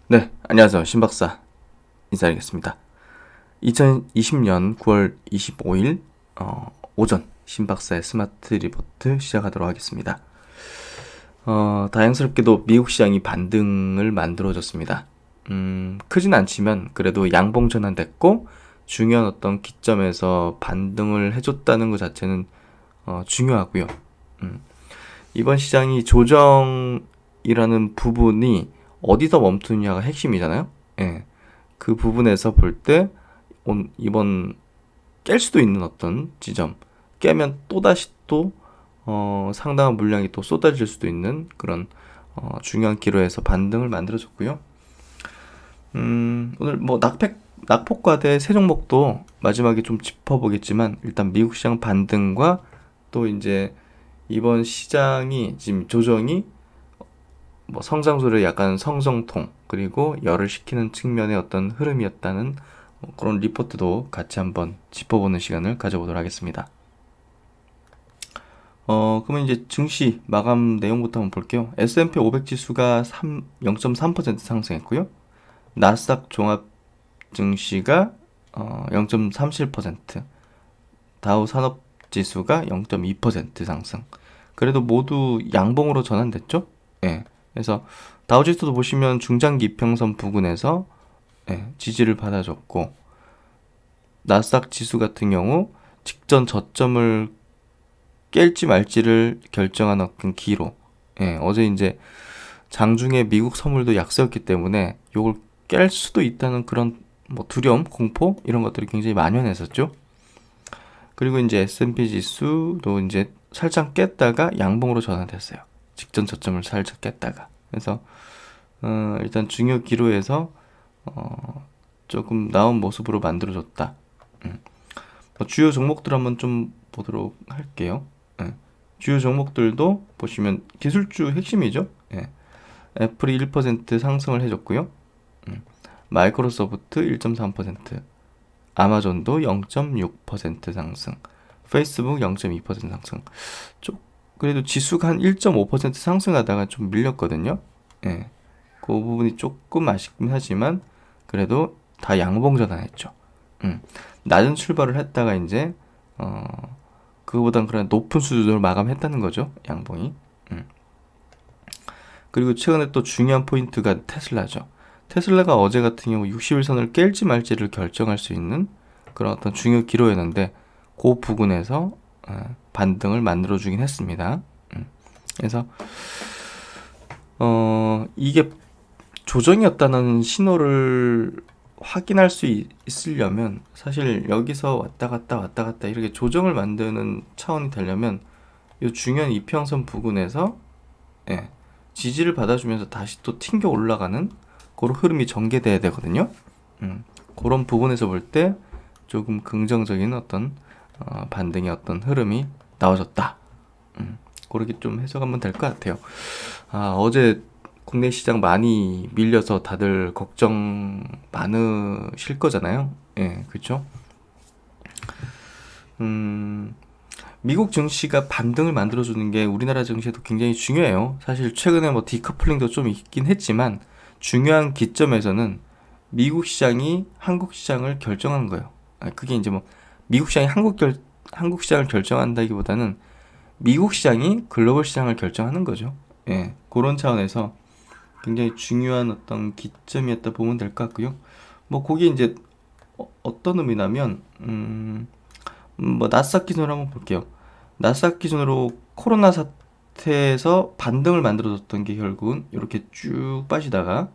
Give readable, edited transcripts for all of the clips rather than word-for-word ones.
네, 안녕하세요. 신박사 인사드리겠습니다. 2020년 9월 25일 오전 신박사의 스마트 리포트 시작하도록 하겠습니다. 다행스럽게도 미국 시장이 반등을 만들어줬습니다. 크진 않지만 그래도 양봉 전환됐고 중요한 어떤 기점에서 반등을 해줬다는 것 자체는 중요하고요. 이번 시장이 조정이라는 부분이 어디서 멈추느냐가 핵심이잖아요. 예. 그 부분에서 볼 때 이번 깰 수도 있는 어떤 지점, 깨면 또다시 또 상당한 물량이 또 쏟아질 수도 있는 그런 중요한 기로에서 반등을 만들어줬고요. 오늘 뭐 낙폭과대 세 종목도 마지막에 좀 짚어보겠지만 일단 미국 시장 반등과 또 이제 이번 시장이 지금 조정이 뭐 성장소를 약간 성정통 그리고 열을 식히는 측면의 어떤 흐름이었다는 그런 리포트도 같이 한번 짚어보는 시간을 가져보도록 하겠습니다. 그러면 이제 증시 마감 내용부터 한번 볼게요. S&P 500 지수가 0.3% 상승했고요. 나스닥 종합 증시가 0.37%, 다우 산업 지수가 0.2% 상승. 그래도 모두 양봉으로 전환됐죠? 예. 그래서 다우지수도 보시면 중장기 이평선 부근에서 지지를 받아줬고, 나스닥 지수 같은 경우 직전 저점을 깰지 말지를 결정한 어떤 기로. 어제 이제 장중에 미국 선물도 약세였기 때문에 이걸 깰 수도 있다는 그런 뭐 두려움, 공포 이런 것들이 굉장히 만연했었죠. 그리고 이제 S&P 지수도 이제 살짝 깼다가 양봉으로 전환됐어요. 직전 저점을 살짝 깼다가. 그래서 일단 중요 기로에서 조금 나은 모습으로 만들어졌다. 주요 종목들 한번 좀 보도록 할게요. 주요 종목들도 보시면 기술주 핵심이죠. 애플이 1% 상승을 해줬고요. 마이크로소프트 1.3%, 아마존도 0.6% 상승, 페이스북 0.2% 상승. 그래도 지수가 한 1.5% 상승하다가 좀 밀렸거든요. 그 부분이 조금 아쉽긴 하지만 그래도 다 양봉 전환했죠. 낮은 출발을 했다가 이제 그거보단 그런 높은 수준으로 마감했다는 거죠. 양봉이. 그리고 최근에 또 중요한 포인트가 테슬라죠. 테슬라가 어제 같은 경우 60일선을 깰지 말지를 결정할 수 있는 그런 어떤 중요 기로였는데 그 부분에서 반등을 만들어주긴 했습니다. 그래서 이게 조정이었다는 신호를 확인할 수 있으려면 사실 여기서 왔다 갔다 이렇게 조정을 만드는 차원이 되려면 이 중요한 이평선 부근에서 지지를 받아주면서 다시 또 튕겨 올라가는 그런 흐름이 전개돼야 되거든요. 그런 부분에서 볼 때 조금 긍정적인 어떤 반등의 어떤 흐름이 나와줬다. 그렇게 좀 해석하면 될 것 같아요. 어제 국내 시장 많이 밀려서 다들 걱정 많으실 거잖아요. 그렇죠? 미국 증시가 반등을 만들어주는 게 우리나라 증시에도 굉장히 중요해요. 사실 최근에 뭐 디커플링도 좀 있긴 했지만 중요한 기점에서는 미국 시장이 한국 시장을 결정한 거예요. 그게 이제 뭐 미국 시장이 한국 시장을 결정한다기보다는 미국 시장이 글로벌 시장을 결정하는 거죠. 그런 차원에서 굉장히 중요한 어떤 기점이었다 보면 될 것 같고요. 뭐 거기 이제 어떤 의미냐면 뭐 나스닥 기준으로 한번 볼게요. 나스닥 기준으로 코로나 사태에서 반등을 만들어줬던 게 결국은 이렇게 쭉 빠지다가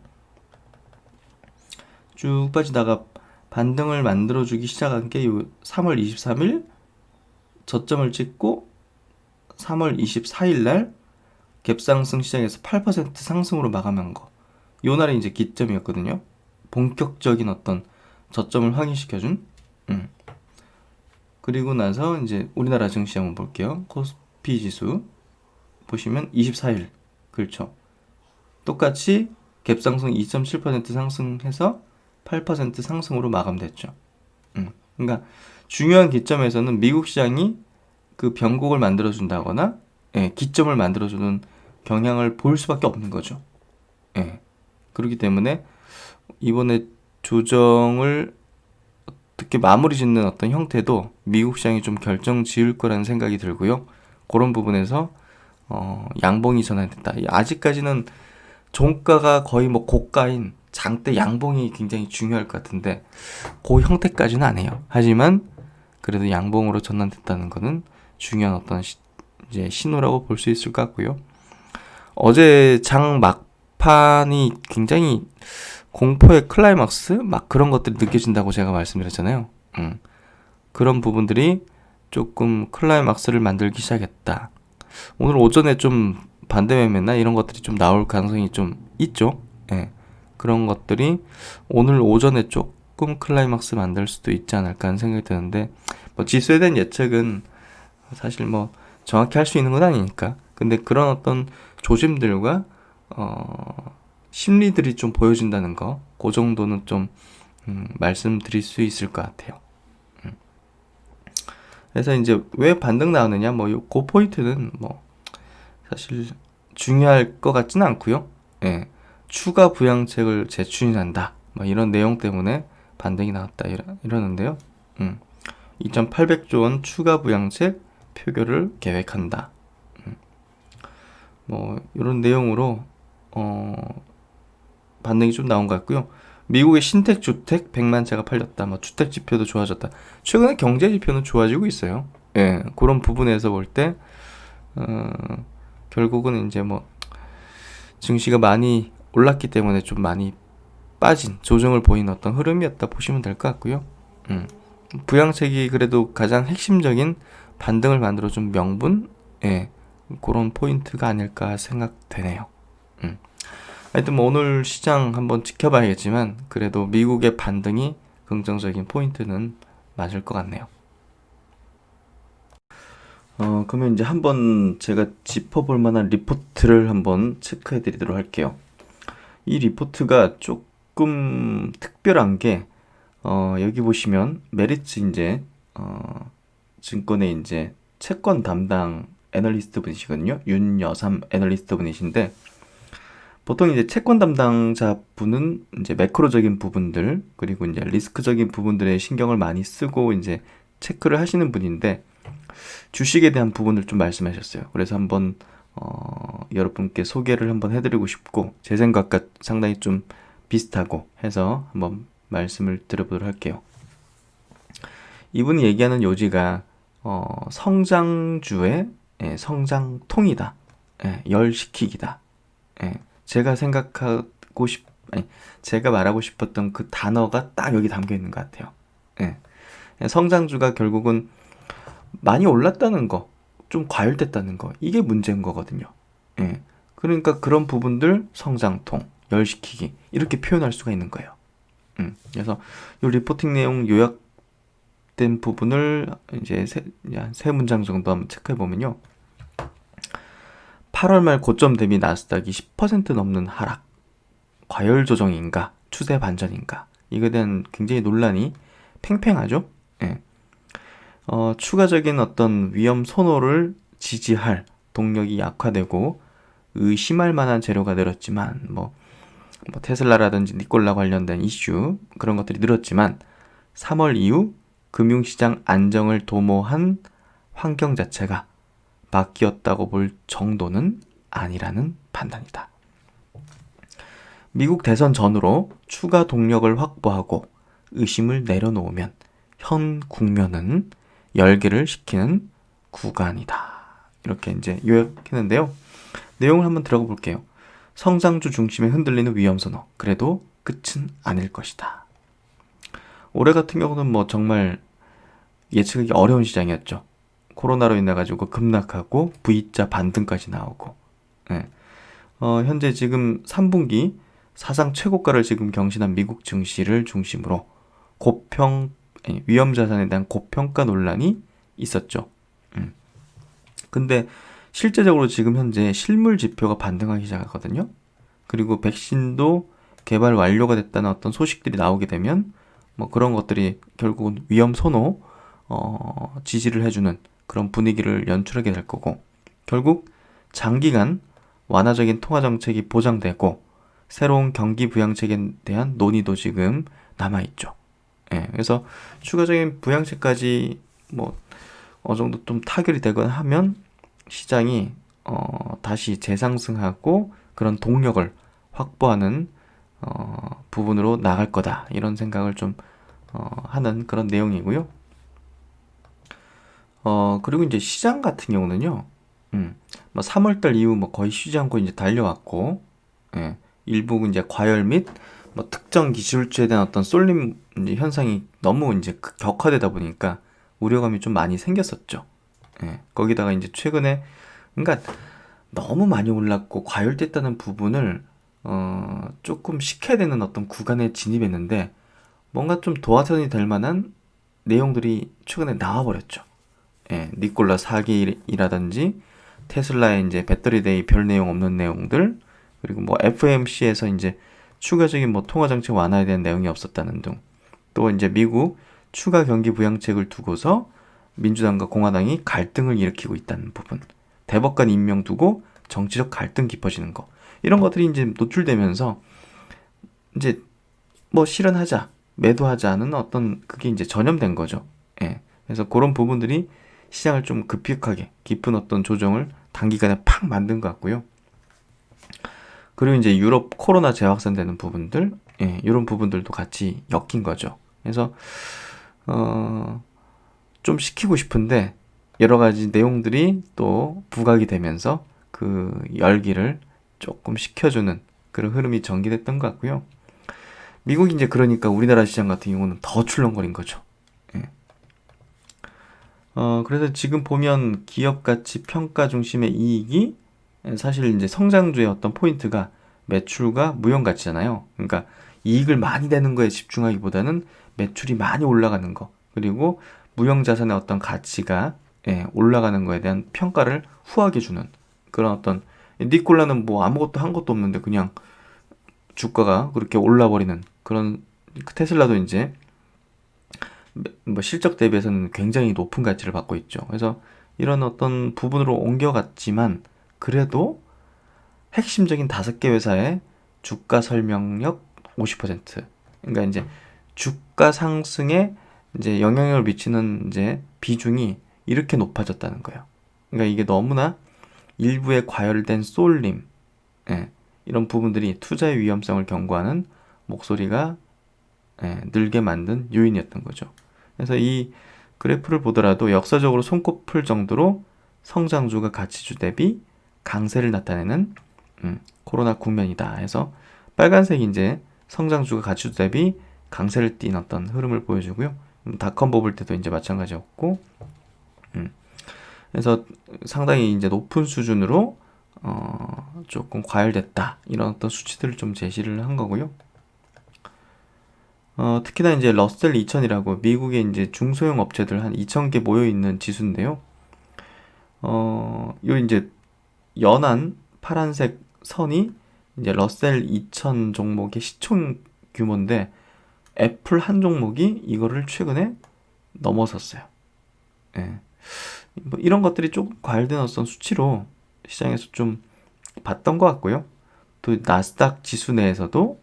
반등을 만들어주기 시작한 게 3월 23일 저점을 찍고 3월 24일 날 갭상승 시장에서 8% 상승으로 마감한 거. 요 날이 이제 기점이었거든요. 본격적인 어떤 저점을 확인시켜준. 그리고 나서 이제 우리나라 증시 한번 볼게요. 코스피 지수 보시면 24일 그렇죠. 똑같이 갭상승 2.7% 상승해서 8% 상승으로 마감됐죠. 그러니까 중요한 기점에서는 미국 시장이 그 변곡을 만들어준다거나 기점을 만들어주는 경향을 볼 수밖에 없는 거죠. 그렇기 때문에 이번에 조정을 어떻게 마무리 짓는 어떤 형태도 미국 시장이 좀 결정 지을 거라는 생각이 들고요. 그런 부분에서 양봉이 전환됐다. 아직까지는 종가가 거의 뭐 고가인 장대 양봉이 굉장히 중요할 것 같은데 그 형태까지는 안 해요. 하지만 그래도 양봉으로 전환됐다는 것은 중요한 어떤 이제 신호라고 볼 수 있을 것 같고요. 어제 장 막판이 굉장히 공포의 클라이막스 막 그런 것들이 느껴진다고 제가 말씀드렸잖아요. 그런 부분들이 조금 클라이막스를 만들기 시작했다. 오늘 오전에 좀 반대 매매나 이런 것들이 좀 나올 가능성이 좀 있죠. 예. 그런 것들이 오늘 오전에 조금 클라이막스 만들 수도 있지 않을까 하는 생각이 드는데 뭐 지수에 대한 예측은 사실 뭐 정확히 할 수 있는 건 아니니까. 근데 그런 어떤 조짐들과 심리들이 좀 보여진다는 거, 그 정도는 좀 말씀드릴 수 있을 것 같아요. 그래서 이제 왜 반등 나오느냐, 뭐 그 포인트는 뭐 사실 중요할 것 같지는 않고요. 예, 추가 부양책을 재추진한다, 뭐 이런 내용 때문에 반등이 나왔다 이러는데요. 2,800조 원 추가 부양책 표결을 계획한다. 뭐 이런 내용으로 반등이 좀 나온 것 같고요. 미국의 신택 주택 100만 채가 팔렸다. 뭐 주택 지표도 좋아졌다. 최근에 경제 지표는 좋아지고 있어요. 예, 그런 부분에서 볼 때 결국은 이제 뭐 증시가 많이 올랐기 때문에 좀 많이 빠진 조정을 보이는 어떤 흐름이었다 보시면 될 것 같고요. 부양책이 그래도 가장 핵심적인 반등을 만들어준 명분, 예, 그런 포인트가 아닐까 생각되네요. 하여튼 뭐 오늘 시장 한번 지켜봐야겠지만 그래도 미국의 반등이 긍정적인 포인트는 맞을 것 같네요. 그러면 이제 한번 제가 짚어볼 만한 리포트를 한번 체크해 드리도록 할게요. 이 리포트가 조금 특별한 게 여기 보시면 메리츠 이제 증권의 이제 채권 담당 애널리스트 분이시거든요. 윤여삼 애널리스트 분이신데 보통 이제 채권 담당자 분은 이제 매크로적인 부분들 그리고 이제 리스크적인 부분들에 신경을 많이 쓰고 이제 체크를 하시는 분인데 주식에 대한 부분을 좀 말씀하셨어요. 그래서 한번 여러분께 소개를 한번 해드리고 싶고 제 생각과 상당히 좀 비슷하고 해서 한번 말씀을 드려보도록 할게요. 이분이 얘기하는 요지가 성장주의 성장통이다. 열시키기다. 제가 생각하고 제가 말하고 싶었던 그 단어가 딱 여기 담겨 있는 것 같아요. 성장주가 결국은 많이 올랐다는 거, 좀 과열됐다는 거, 이게 문제인 거거든요. 그러니까 그런 부분들 성장통, 열시키기 이렇게 표현할 수가 있는 거예요. 그래서 이 리포팅 내용 요약된 부분을 이제 세 문장 정도 한번 체크해 보면요. 8월 말 고점 대비 나스닥이 10% 넘는 하락. 과열 조정인가? 추세 반전인가? 이거에 대한 굉장히 논란이 팽팽하죠? 추가적인 어떤 위험 선호를 지지할 동력이 약화되고 의심할 만한 재료가 늘었지만 뭐 테슬라라든지 니콜라 관련된 이슈 그런 것들이 늘었지만 3월 이후 금융시장 안정을 도모한 환경 자체가 바뀌었다고 볼 정도는 아니라는 판단이다. 미국 대선 전후로 추가 동력을 확보하고 의심을 내려놓으면 현 국면은 열기를 식히는 구간이다. 이렇게 이제 요약했는데요. 내용을 한번 들어가 볼게요. 성장주 중심에 흔들리는 위험선호. 그래도 끝은 아닐 것이다. 올해 같은 경우는 뭐 정말 예측하기 어려운 시장이었죠. 코로나로 인해 가지고 급락하고 V자 반등까지 나오고. 현재 지금 3분기 사상 최고가를 지금 경신한 미국 증시를 중심으로 위험 자산에 대한 고평가 논란이 있었죠. 근데 실제적으로 지금 현재 실물 지표가 반등하기 시작하거든요. 그리고 백신도 개발 완료가 됐다는 어떤 소식들이 나오게 되면 뭐 그런 것들이 결국은 위험 선호 지지를 해주는 그런 분위기를 연출하게 될 거고 결국 장기간 완화적인 통화 정책이 보장되고 새로운 경기 부양책에 대한 논의도 지금 남아있죠. 예, 그래서 추가적인 부양책까지 뭐 어느 정도 좀 타결이 되거나 하면 시장이 다시 재상승하고 그런 동력을 확보하는 부분으로 나갈 거다. 이런 생각을 좀 하는 그런 내용이고요. 그리고 이제 시장 같은 경우는요. 뭐 3월달 이후 뭐 거의 쉬지 않고 이제 달려왔고, 예, 일부 이제 과열 및 뭐 특정 기술주에 대한 어떤 쏠림 이제 현상이 너무 이제 격화되다 보니까 우려감이 좀 많이 생겼었죠. 예, 거기다가 이제 최근에 그러니까 너무 많이 올랐고 과열됐다는 부분을 조금 식혀야 되는 어떤 구간에 진입했는데 뭔가 좀 도화선이 될 만한 내용들이 최근에 나와버렸죠. 예, 니콜라 사기라든지 테슬라의 이제 배터리데이 별 내용 없는 내용들, 그리고 뭐 FOMC에서 이제 추가적인 뭐 통화 정책 완화에 대한 내용이 없었다는 등, 또 이제 미국 추가 경기 부양책을 두고서 민주당과 공화당이 갈등을 일으키고 있다는 부분, 대법관 임명 두고 정치적 갈등 깊어지는 거, 이런 것들이 이제 노출되면서 이제 뭐 실현하자, 매도하자는 어떤 그게 이제 전염된 거죠. 예. 그래서 그런 부분들이 시장을 좀 급격하게 깊은 어떤 조정을 단기간에 팍 만든 것 같고요. 그리고 이제 유럽 코로나 재확산되는 부분들, 예, 이런 부분들도 같이 엮인 거죠. 그래서 좀 시키고 싶은데 여러 가지 내용들이 또 부각이 되면서 그 열기를 조금 식혀주는 그런 흐름이 전개됐던 것 같고요. 미국이 이제 그러니까 우리나라 시장 같은 경우는 더 출렁거린 거죠. 예. 그래서 지금 보면 기업 가치 평가 중심의 이익이 사실 이제 성장주의 어떤 포인트가 매출과 무형 가치잖아요. 그러니까 이익을 많이 내는 거에 집중하기보다는 매출이 많이 올라가는 거, 그리고 무형 자산의 어떤 가치가 올라가는 거에 대한 평가를 후하게 주는 그런 어떤, 니콜라는 뭐 아무것도 한 것도 없는데 그냥 주가가 그렇게 올라버리는 그런, 테슬라도 이제 뭐 실적 대비해서는 굉장히 높은 가치를 받고 있죠. 그래서 이런 어떤 부분으로 옮겨갔지만 그래도 핵심적인 5개 회사의 주가 설명력 50%. 그러니까 이제 주가 상승에 이제 영향력을 미치는 이제 비중이 이렇게 높아졌다는 거예요. 그러니까 이게 너무나 일부의 과열된 쏠림, 예, 이런 부분들이 투자의 위험성을 경고하는 목소리가 늘게 만든 요인이었던 거죠. 그래서 이 그래프를 보더라도 역사적으로 손꼽힐 정도로 성장주가 가치주 대비 강세를 나타내는 코로나 국면이다 해서 빨간색이 이제 성장주가 가치주 대비 강세를 띈 어떤 흐름을 보여주고요. 닷컴 뽑을 때도 이제 마찬가지였고, 그래서 상당히 이제 높은 수준으로 조금 과열됐다, 이런 어떤 수치들을 좀 제시를 한 거고요. 특히나 이제 러셀 2000이라고 미국의 이제 중소형 업체들 한 2000개 모여 있는 지수인데요. 요 이제 연한 파란색 선이 이제 러셀 2000 종목의 시총 규모인데 애플 한 종목이 이거를 최근에 넘어섰어요. 예. 뭐 이런 것들이 조금 과열된 어떤 수치로 시장에서 좀 봤던 것 같고요. 또 나스닥 지수 내에서도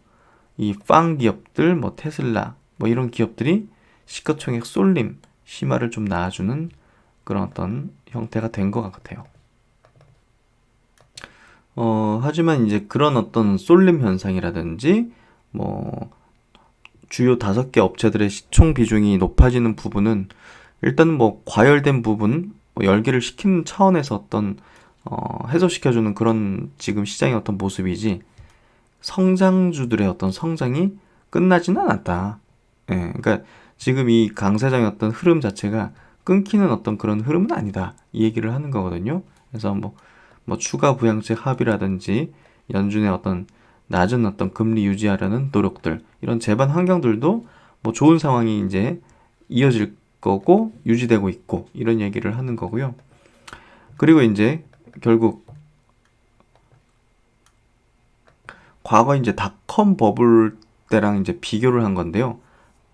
이 빵 기업들, 뭐 테슬라, 뭐 이런 기업들이 시가총액 쏠림 심화를 좀 낳아주는 그런 어떤 형태가 된 것 같아요. 하지만 이제 그런 어떤 쏠림 현상이라든지 뭐 주요 5개 업체들의 시총 비중이 높아지는 부분은 일단 뭐 과열된 부분, 뭐 열기를 식히는 차원에서 어떤 해소시켜주는 그런 지금 시장의 어떤 모습이지, 성장주들의 어떤 성장이 끝나지는 않았다. 예, 그러니까 지금 이 강세장의 어떤 흐름 자체가 끊기는 어떤 그런 흐름은 아니다, 이 얘기를 하는 거거든요. 그래서 뭐 추가 부양책 합의라든지 연준의 어떤 낮은 어떤 금리 유지하려는 노력들, 이런 재반 환경들도 뭐 좋은 상황이 이제 이어질 거고 유지되고 있고, 이런 얘기를 하는 거고요. 그리고 이제 결국 과거 이제 닷컴 버블 때랑 이제 비교를 한 건데요.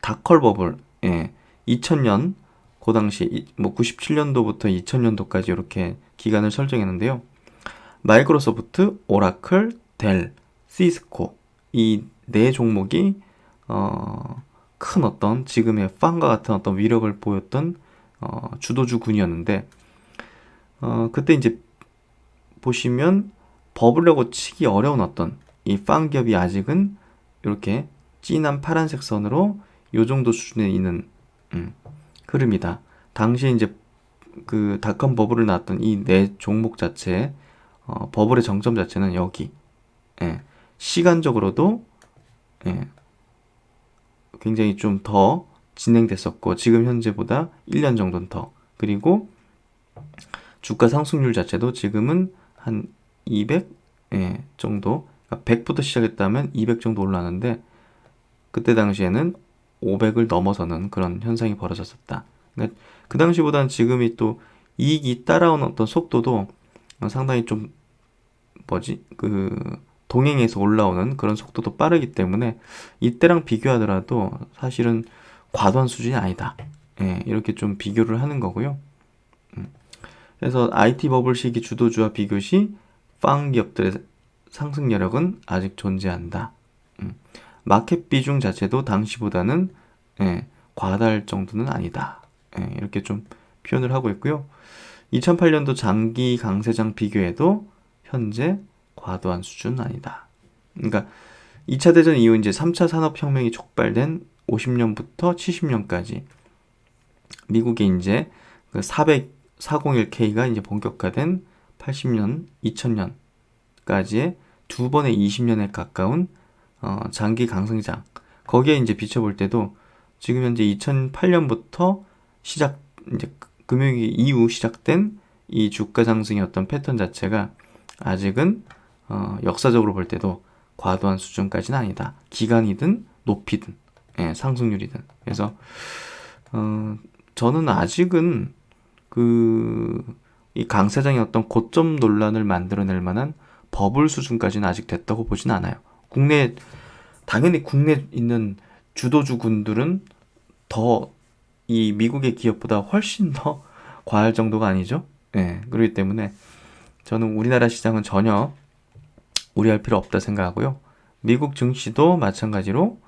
닷컴 버블, 2000년 그 당시 뭐 97년도부터 2000년도까지 이렇게 기간을 설정했는데요. 마이크로소프트, 오라클, 델, 시스코, 이 네 종목이 큰 어떤 지금의 빵과 같은 어떤 위력을 보였던 주도주군이었는데 그때 이제 보시면 버블이라고 치기 어려운 어떤 이 빵 기업이 아직은 이렇게 진한 파란색 선으로 요 정도 수준에 있는 흐름이다. 당시에 이제 그 닷컴 버블을 나왔던 이 네 종목 자체 버블의 정점 자체는 여기. 예. 시간적으로도 예. 굉장히 좀 더 진행됐었고 지금 현재보다 1년 정도는 더. 그리고 주가 상승률 자체도 지금은 한 200 정도, 그러니까 100부터 시작했다면 200 정도 올라왔는데 그때 당시에는 500을 넘어서는 그런 현상이 벌어졌었다. 그러니까 그 당시보다는 지금이 또 이익이 따라오는 어떤 속도도 상당히 좀 동행해서 올라오는 그런 속도도 빠르기 때문에 이때랑 비교하더라도 사실은 과도한 수준이 아니다. 이렇게 좀 비교를 하는 거고요. 그래서 IT 버블 시기 주도주와 비교 시 빵 기업들의 상승 여력은 아직 존재한다. 마켓 비중 자체도 당시보다는 과다할 정도는 아니다. 이렇게 좀 표현을 하고 있고요. 2008년도 장기 강세장 비교에도 현재 과도한 수준은 아니다. 그러니까 2차 대전 이후 이제 3차 산업혁명이 촉발된 50년부터 70년까지 미국의 이제 그 401K가 이제 본격화된 80년, 2000년까지의 두 번의 20년에 가까운 장기 강성장. 거기에 이제 비춰볼 때도 지금 현재 2008년부터 이제 금융위기 이후 시작된 이 주가 상승의 어떤 패턴 자체가 아직은 역사적으로 볼 때도 과도한 수준까지는 아니다. 기간이든 높이든 상승률이든. 그래서 저는 아직은 이 강세장의 어떤 고점 논란을 만들어낼 만한 버블 수준까지는 아직 됐다고 보진 않아요. 당연히 국내에 있는 주도주군들은 더 이 미국의 기업보다 훨씬 더 과할 정도가 아니죠. 그렇기 때문에 저는 우리나라 시장은 전혀 우려할 필요 없다 생각하고요. 미국 증시도 마찬가지로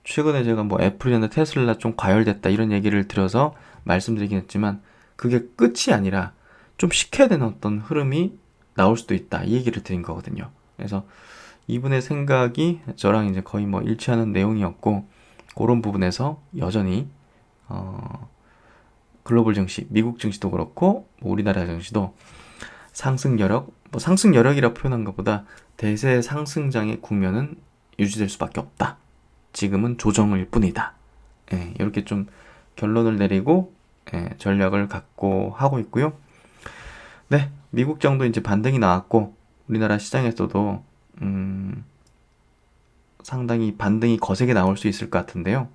최근에 제가 뭐 애플이나 테슬라 좀 과열됐다 이런 얘기를 들어서 말씀드리긴 했지만 그게 끝이 아니라 좀 식혀야 되는 어떤 흐름이 나올 수도 있다 이 얘기를 드린 거거든요. 그래서 이분의 생각이 저랑 이제 거의 뭐 일치하는 내용이었고 그런 부분에서 여전히 글로벌 증시, 미국 증시도 그렇고 뭐 우리나라 증시도 상승 여력, 뭐 상승 여력이라 표현한 것보다 대세 상승장의 국면은 유지될 수밖에 없다. 지금은 조정일 뿐이다. 이렇게 좀 결론을 내리고 전략을 갖고 하고 있고요. 네, 미국 정도 이제 반등이 나왔고 우리나라 시장에서도 상당히 반등이 거세게 나올 수 있을 것 같은데요.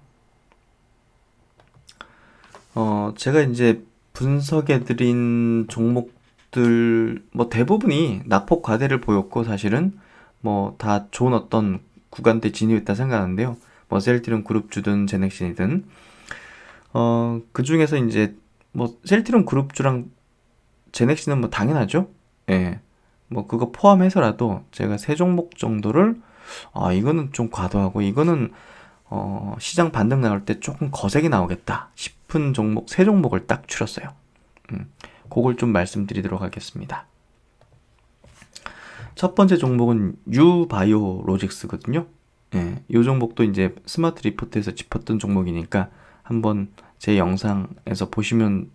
제가 이제 분석해드린 종목들 뭐 대부분이 낙폭 과대를 보였고 사실은 뭐 다 좋은 어떤 구간대 진입했다 생각하는데요. 뭐 셀트리온 그룹주든 제넥신이든 그 중에서 이제 뭐 셀트리온 그룹주랑 제넥신은 뭐 당연하죠. 뭐 그거 포함해서라도 제가 세 종목 정도를 이거는 좀 과도하고 이거는 시장 반등 나올 때 조금 거세게 나오겠다 싶은 종목 세 종목을 딱 추렸어요. 그걸 좀 말씀드리도록 하겠습니다. 첫 번째 종목은 유바이오로직스거든요. 이 종목도 이제 스마트 리포트에서 짚었던 종목이니까 한번 제 영상에서 보시면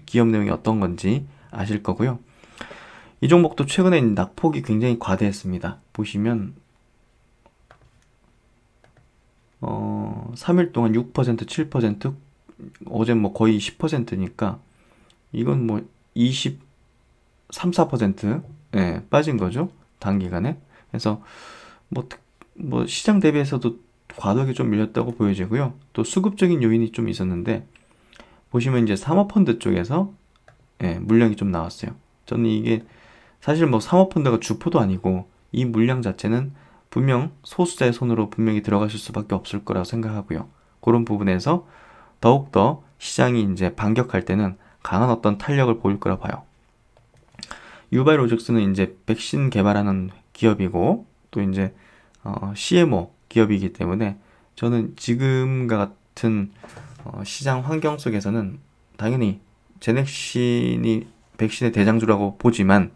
기업 내용이 어떤 건지 아실 거고요. 이 종목도 최근에 낙폭이 굉장히 과대했습니다. 보시면 3일 동안 6%, 7%, 어제 뭐 거의 10%니까 이건 뭐 23, 4% 빠진 거죠. 단기간에. 그래서 뭐 시장 대비해서도 과도하게 좀 밀렸다고 보여지고요. 또 수급적인 요인이 좀 있었는데 보시면 이제 사모펀드 쪽에서 물량이 좀 나왔어요. 저는 이게 사실 뭐 사모펀드가 주포도 아니고 이 물량 자체는 분명 소수자의 손으로 분명히 들어가실 수밖에 없을 거라고 생각하고요. 그런 부분에서 더욱더 시장이 이제 반격할 때는 강한 어떤 탄력을 보일 거라 봐요. 유바이로직스는 이제 백신 개발하는 기업이고 또 이제 CMO 기업이기 때문에 저는 지금과 같은 시장 환경 속에서는 당연히 제넥신이 백신의 대장주라고 보지만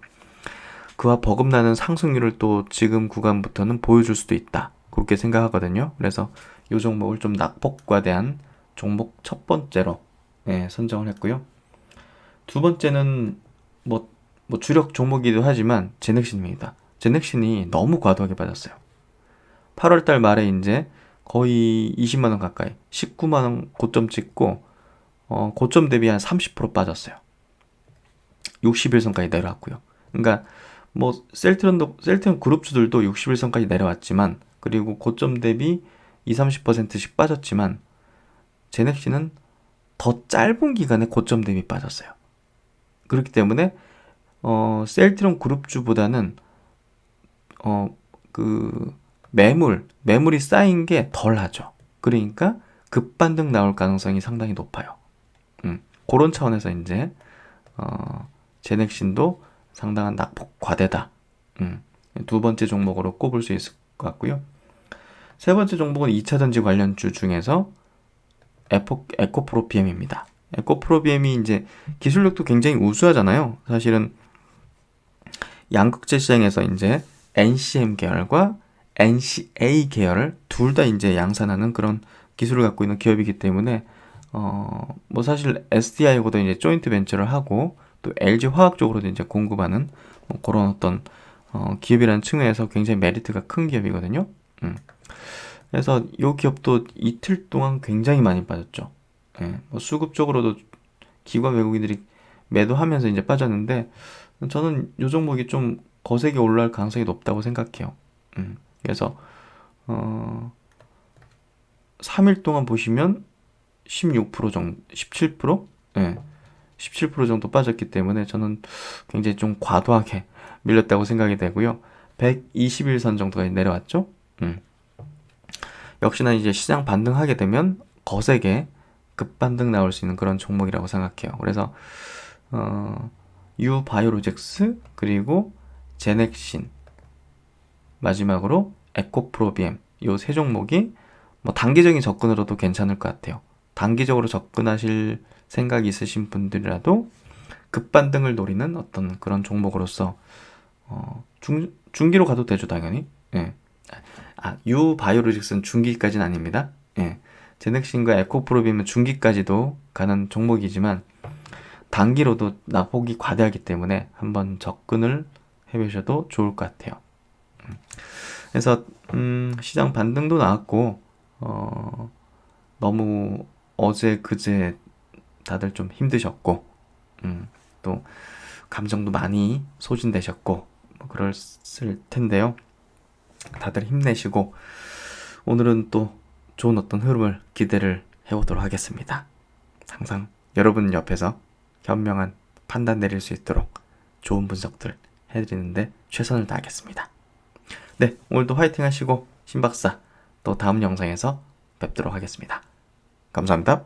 그와 버금나는 상승률을 또 지금 구간부터는 보여줄 수도 있다. 그렇게 생각하거든요. 그래서 이 종목을 좀 낙폭과대한 종목 첫 번째로 선정을 했고요. 두 번째는 뭐 주력 종목이기도 하지만 제넥신입니다. 제넥신이 너무 과도하게 빠졌어요. 8월달 말에 이제 거의 20만 원 가까이 19만 원 고점 찍고 고점 대비 한 30% 빠졌어요. 60일선까지 내려왔고요. 그러니까 뭐 셀트리온 그룹주들도 60일선까지 내려왔지만 그리고 고점 대비 20-30%씩 빠졌지만 제넥신은 더 짧은 기간에 고점 대비 빠졌어요. 그렇기 때문에 셀트리온 그룹주보다는 그 매물이 쌓인 게 덜하죠. 그러니까 급반등 나올 가능성이 상당히 높아요. 그런 차원에서 이제 제넥신도 상당한 낙폭 과대다. 두 번째 종목으로 꼽을 수 있을 것 같고요. 세 번째 종목은 2차전지 관련주 중에서 에코프로비엠입니다. 에코프로비엠이 이제 기술력도 굉장히 우수하잖아요. 사실은 양극재 시장에서 이제 NCM 계열과 NCA 계열을 둘 다 이제 양산하는 그런 기술을 갖고 있는 기업이기 때문에 뭐 사실 SDI하고도 이제 조인트 벤처를 하고 또 LG 화학 쪽으로도 이제 공급하는 그런 어떤 기업이라는 측면에서 굉장히 메리트가 큰 기업이거든요. 그래서 이 기업도 이틀 동안 굉장히 많이 빠졌죠. 뭐 수급 쪽으로도 기관 외국인들이 매도하면서 이제 빠졌는데 저는 이 종목이 좀 거세게 올라갈 가능성이 높다고 생각해요. 그래서 3일 동안 보시면 16% 정도, 17%? 17% 정도 빠졌기 때문에 저는 굉장히 좀 과도하게 밀렸다고 생각이 되고요. 121선 정도가 내려왔죠. 역시나 이제 시장 반등하게 되면 거세게 급반등 나올 수 있는 그런 종목이라고 생각해요. 그래서 유바이오로직스 그리고 제넥신 마지막으로 에코프로비엠 요 세 종목이 뭐 단기적인 접근으로도 괜찮을 것 같아요. 단기적으로 접근하실 생각이 있으신 분들이라도 급반등을 노리는 어떤 그런 종목으로서 중기로 가도 되죠, 당연히. 유바이오로직스는 중기까지는 아닙니다. 제넥신과 에코프로비엠은 중기까지도 가는 종목이지만 단기로도 낙폭이 과대하기 때문에 한번 접근을 해보셔도 좋을 것 같아요. 그래서 시장 반등도 나왔고 너무 어제 그제 다들 좀 힘드셨고 또 감정도 많이 소진되셨고 뭐 그랬을 텐데요. 다들 힘내시고 오늘은 또 좋은 어떤 흐름을 기대를 해보도록 하겠습니다. 항상 여러분 옆에서 현명한 판단 내릴 수 있도록 좋은 분석들 해드리는데 최선을 다하겠습니다. 네, 오늘도 화이팅 하시고 신박사 또 다음 영상에서 뵙도록 하겠습니다. 감사합니다.